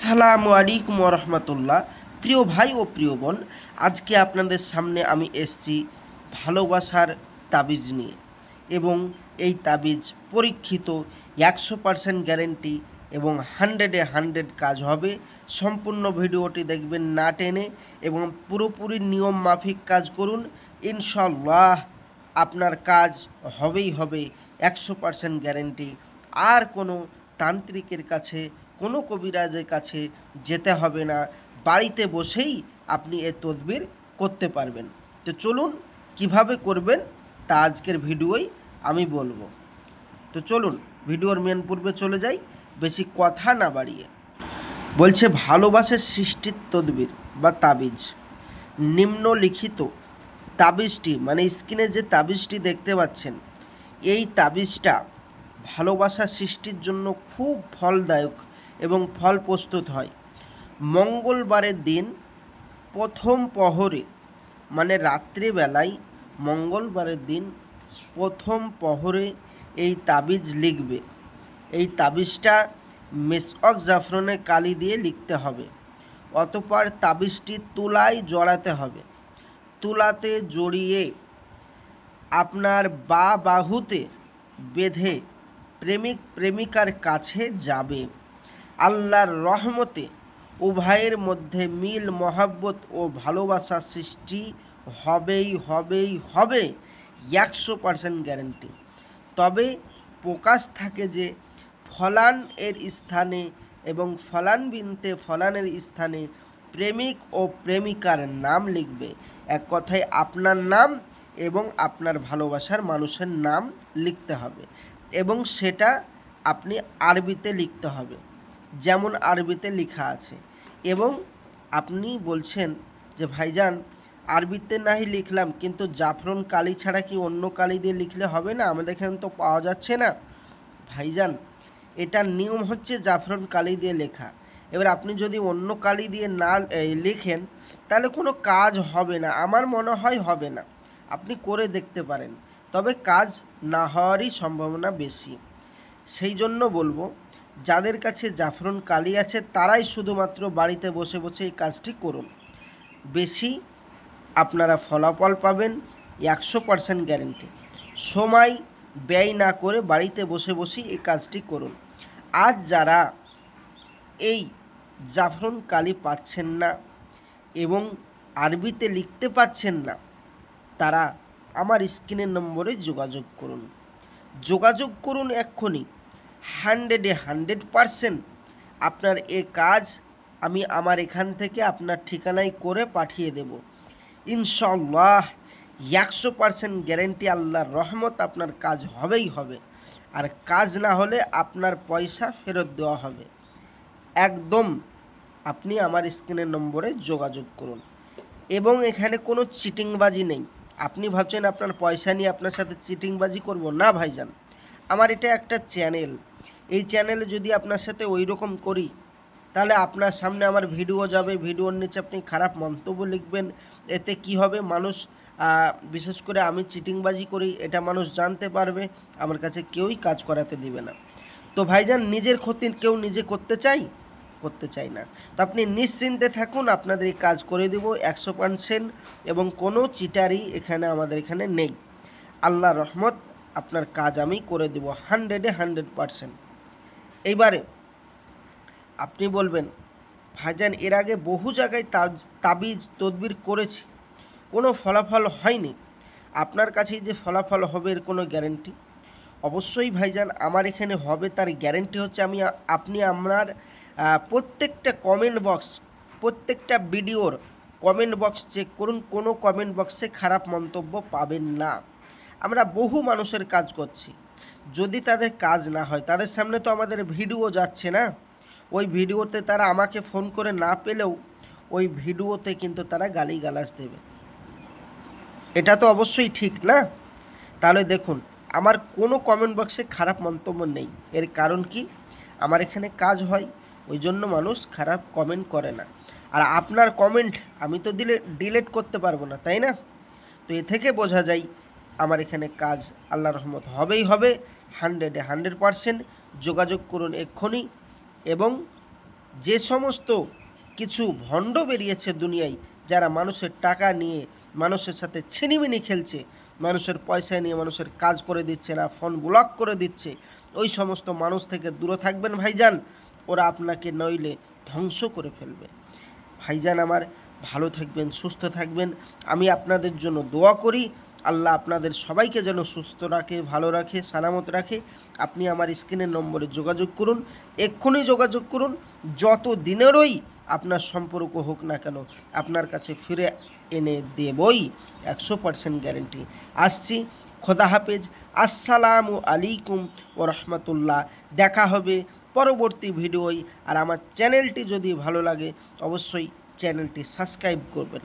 আসসালামু আলাইকুম রহমতুল্লাহ। প্রিয় ভাই ও প্রিয় বোন, আজকে আপনাদের সামনে আমি এসেছি ভালোবাসার তাবিজ নিয়ে। এবং এই তাবিজ পরীক্ষিত, 100% গ্যারেন্টি এবং 100-এ 100 কাজ হবে। সম্পূর্ণ ভিডিওটি দেখবেন না টেনে এবং পুরোপুরি নিয়ম মাফিক কাজ করুন। ইনশাল্লাহ আপনার কাজ হবেই হবে, 100% গ্যারেন্টি। আর কোনো তান্ত্রিকের কাছে, কোনো কবিরাজের কাছে যেতে হবে না, বাড়িতে বসেই আপনি এ তদবির করতে পারবেন। তো চলুন কিভাবে করবেন তা আজকের ভিডিওই আমি বলবো। তো চলুন ভিডিওর মেন পূর্বে চলে যাই, বেশি কথা না বাড়িয়ে। বলছে ভালোবাসার সৃষ্টির তদবির বা তাবিজ। নিম্নলিখিত তাবিজটি, মানে স্ক্রিনে যে তাবিজটি দেখতে পাচ্ছেন, এই তাবিজটা ভালোবাসা সৃষ্টির জন্য খুব ফলদায়ক এবং ফল প্রস্তুত হয়। মঙ্গলবারের দিন প্রথম প্রহরে, মানে রাত্রিবেলায় মঙ্গলবারের দিন প্রথম প্রহরে এই তাবিজ লিখবে। এই তাবিজটা মেসওয়াক জাফরানের কালি দিয়ে লিখতে হবে। অতঃপর তাবিজটি তুলায় জড়াতে হবে। তুলাতে জড়িয়ে আপনার বাহুতে বেঁধে প্রেমিক প্রেমিকার কাছে যাবে। আল্লাহর রহমতে উভয়ের মধ্যে মিল মহাব্বত ও ভালোবাসা সৃষ্টি হবে 100% গ্যারেন্টি। তবে প্রকাশ থাকে যে ফলান এর স্থানে এবং ফলান বিনতে ফলানের স্থানে প্রেমিক ও প্রেমিকার নাম লিখবে। এক কথায় আপনার নাম এবং আপনার ভালোবাসার মানুষের নাম লিখতে হবে এবং সেটা আপনি আরবিতে লিখতে হবে, যেমন আরবিতে লেখা আছে। এবং আপনি বলছেন যে ভাইজান আরবিতে নাহি লিখলাম, কিন্তু জাফরান কালি ছাড়া কি অন্য কালি দিয়ে লিখলে হবে না? আমাদের এখানে তো পাওয়া যাচ্ছে না। ভাইজান, এটার নিয়ম হচ্ছে জাফরান কালি দিয়ে লেখা। এবার আপনি যদি অন্য কালি দিয়ে না লেখেন তাহলে কোনো কাজ হবে না, আমার মনে হয় হবে না। আপনি করে দেখতে পারেন, তবে কাজ না হওয়ারই সম্ভাবনা বেশি। সেই জন্য বলবো, যাদের কাছে জাফরান কালি আছে তারাই শুধুমাত্র বাড়িতে বসে বসে এই কাজটি করুন। বেশি আপনারা ফলাফল পাবেন, 100% গ্যারেন্টি। সময় ব্যয় না করে বাড়িতে বসে বসেই এই কাজটি করুন। আজ যারা এই জাফরান কালি পাচ্ছেন না এবং আরবিতে লিখতে পাচ্ছেন না, তারা আমার স্ক্রিনের নম্বরে যোগাযোগ করুন এক্ষুনি। 100-100% আপনার এ কাজ আমি আমার এখান থেকে আপনার ঠিকানায় করে পাঠিয়ে দেব। ইনশাল্লাহ 100% গ্যারেন্টি, আল্লাহর রহমত, আপনার কাজ হবেই হবে। আর কাজ না হলে আপনার পয়সা ফেরত দেওয়া হবে। একদম আপনি আমার স্ক্রিনের নম্বরে যোগাযোগ করুন। এবং এখানে কোনো চিটিংবাজি নেই। আপনি ভাবছেন আপনার পয়সা নিয়ে আপনার সাথে চিটিংবাজি করব না ভাইজান। আমার এটা একটা চ্যানেল, এই চ্যানেলে যদি আপনার সাথে ওই রকম করি তাহলে আপনার সামনে আমার ভিডিও যাবে, ভিডিওর নিচে আপনি খারাপ মন্তব্য লিখবেন। এতে কি হবে, মানুষ বিশেষ করে আমি চিটিংবাজি করি এটা মানুষ জানতে পারবে, আমার কাছে কেউই কাজ করাতে দিবে না। তো ভাইজান, নিজের ক্ষতি কেউ নিজে করতে চাই না। তো আপনি নিশ্চিন্তে থাকুন, আপনাদের এই কাজ করে দেব 100%। এবং কোনো চিটারি আমাদের এখানে নেই। আল্লাহ রহমত, আপনার কাজ আমি করে দেব 100-100%। এইবারে আপনি বলবেন ভাইজান এর আগে বহু জায়গায় তাবিজ তদবির করেছি, কোনো ফলাফল হয়নি, আপনার কাছেই যে ফলাফল হবে এর কোনো গ্যারেন্টি? অবশ্যই ভাইজান, আমার এখানে হবে, তার গ্যারেন্টি হচ্ছে আপনি আপনার প্রত্যেকটা কমেন্ট বক্স, প্রত্যেকটা ভিডিওর কমেন্ট বক্স চেক করুন, কোনো কমেন্ট বক্সে খারাপ মন্তব্য পাবেন না। আমরা বহু মানুষের কাজ করছি, যদি তাদের কাজ না হয়, তাদের সামনে তো আমাদের ভিডিও যাচ্ছে না, ওই ভিডিওতে তারা আমাকে ফোন করে না পেলেও ওই ভিডিওতে কিন্তু তারা গালিগালাজ দেবে। এটা তো অবশ্যই ঠিক না? তাহলে দেখুন, আমার কোনো কমেন্ট বক্সে খারাপ মন্তব্য নেই। এর কারণ কি? আমার এখানে কাজ হয়, ওই জন্য মানুষ খারাপ কমেন্ট করে না। আর আপনার কমেন্ট আমি তো ডিলিট করতে পারবো না, তাই না? তো এ থেকে বোঝা যায় আমার এখানে কাজ আল্লাহর রহমত হবেই হবে 100-100%। যোগাযোগ করুন এক্ষুনি এবং যে সমস্ত কিছু ভণ্ড বেরিয়েছে দুনিয়ায়, যারা মানুষের টাকা নিয়ে মানুষের সাথে ছিনিমিনি খেলছে, মানুষের পয়সা নিয়ে মানুষের কাজ করে দিচ্ছে না, ফোন ব্লক করে দিচ্ছে, ওই সমস্ত মানুষ থেকে দূরে থাকবেন ভাইজান। ওরা আপনাকে নইলে ধ্বংস করে ফেলবে। ভাইজান আমার, ভালো থাকবেন, সুস্থ থাকবেন। আমি আপনাদের জন্য দোয়া করি, আল্লাহ আপনাদের সবাইকে যেন সুস্থ রাখে, ভালো রাখে, সালামত রাখে। আপনি আমার স্ক্রিনের নম্বরে যোগাযোগ করুন, এক্ষুনি যোগাযোগ করুন। যত দিনেরই আপনার সম্পর্ক হোক না কেন, আপনার কাছে ফিরে এনে দেবই, 100% গ্যারেন্টি। আসছি, খোদা হাফেজ, আসসালামু আলাইকুম ও রহমতুল্লাহ। দেখা হবে পরবর্তী ভিডিওয়। আর আমার চ্যানেলটি যদি ভালো লাগে অবশ্যই চ্যানেলটি সাবস্ক্রাইব করবেন।